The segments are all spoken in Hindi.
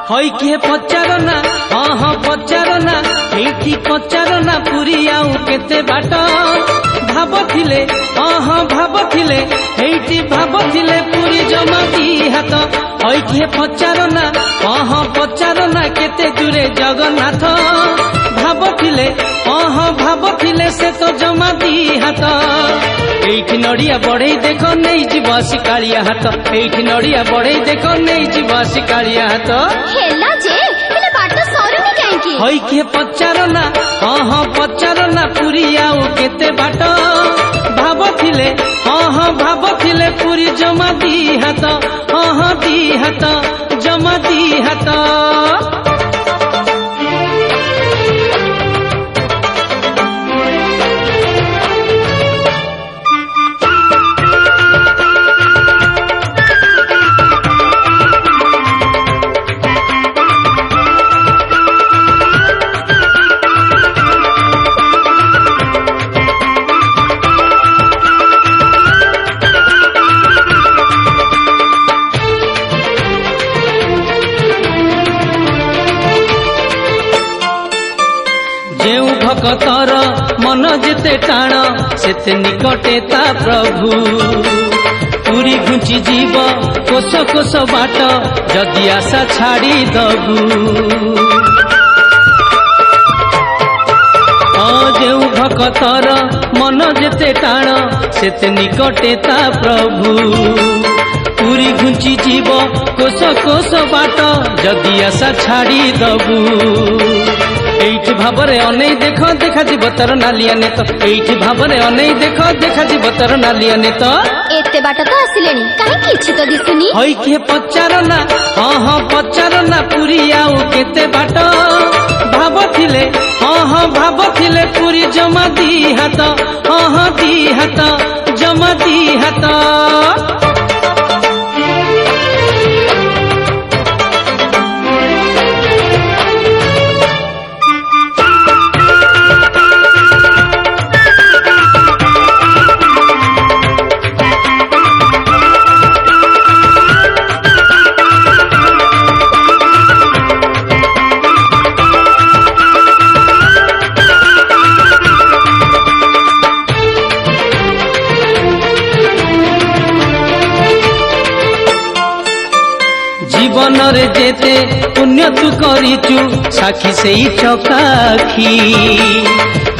हई किए पचार ना हाँ हाँ पचार ना एठी पचार ना पुरी आउ केते बाट भाबथिले हाँ हाँ भाबथिले एठी भाबथिले पुरी जमा दी हाथ हई किए पचार ना हाँ हाँ पचार ना केते दूरे जगन्नाथ भाबथिले हाँ हाँ भाबथिले से तो जमा दी हाथ एठी नड़िया बढ़ई देख नहीं जीव शिकालिया हाथ एठी नड़िया बढ़ई देख नहीं जीव शिकालिया हाथ हेला जे हेले बाट सरुनी काहेकी हई के पचार ना हाँ हाँ पचार ना पुरी आउ केते बाट भाबथिले हाँ हाँ भाबथिले पुरी जमा दी हाथ हाँ हाँ दी हाथ जमा दी हाथ जेउ भक्तर मन जेते टाण सेते निकटे ता प्रभु पूरी घुंची जीव कोस कोस बाट जदि आशा छाड़ी दबु जेउ भक्तर मन जेते टाण सेते निकटे ता प्रभु पूरी घुंची जीव कोस कोस बाट जदि आशा छाड़ी दबु एठी भाबरे अनै देख देखा जीव तर नालिया ने तो एठी भाबरे अनै देख देखा जीव तर नालिया ने तो एते बाट तो आसिलेनी काहे किछि तो दिसुनी हई के पचार ना हाँ हाँ पचार ना पुरी आउ केते बाट भाबथिले हाँ हाँ भाबथिले पुरी जमा दी हाथ हाँ हाँ दी हाथ जमा दी हाथ जीवन रे जेते पुण्य तू करिचु साखी सेई चकाखी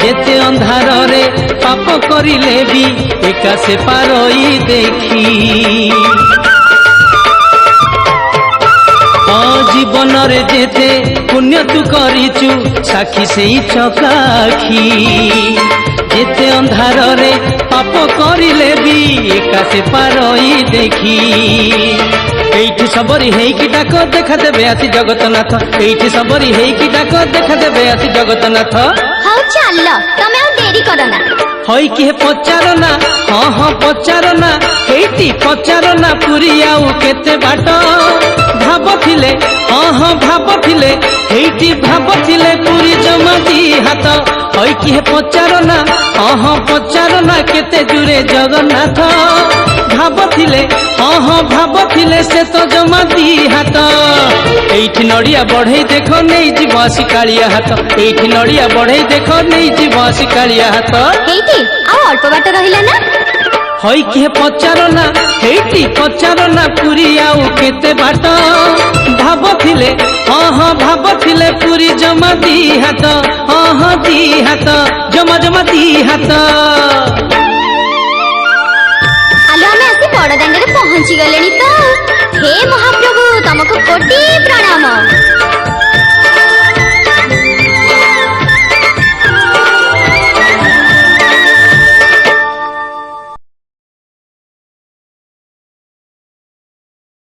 जेते अंधार रे पाप करिले भी एका से पारई देखी जीवन रे जेते पुण्य तू करिचु साखी सेई चकाखी जेते अंधार रे पाप करिले भी एका से पारई देखी एठी सबरी हेकी डाक देखा देबे आसी जगतनाथ एठी सबरी हेकी डाक देखा देबे आसी जगतनाथ हाउ चल तमे आ देरी करना हई के पचार ना हाँ हाँ पचार ना एठी पचार ना पुरी आउ केते बाट भाबथिले हाँ हाँ भाबथिले एठी भाबथिले पुरी जमा दी हाथ हई के पचार ना हाँ हाँ पचार ना केते दूरे जगन्नाथ भाबथिले हाँ हाँ भाबथिले से तो जमा दी हाथ एठी नड़िया बढ़ई देख नहीं जीव शिकालिया हाथ एठी नड़िया बढ़ई देख नहीं जीव शिकालिया हाथ एठी आ अल्प बाट रहिला ना हई के पचार ना एठी पचार ना पुरी आउ केते बाट भाबथिले हाँ हाँ भाबथिले पुरी जमा दी हाथ हाँ हाँ दी हाथ जमा जमा दी हाथ आलो हमें आसी बड़ दांडे पहुंची गलेनी तो हे महाप्रभु तुमको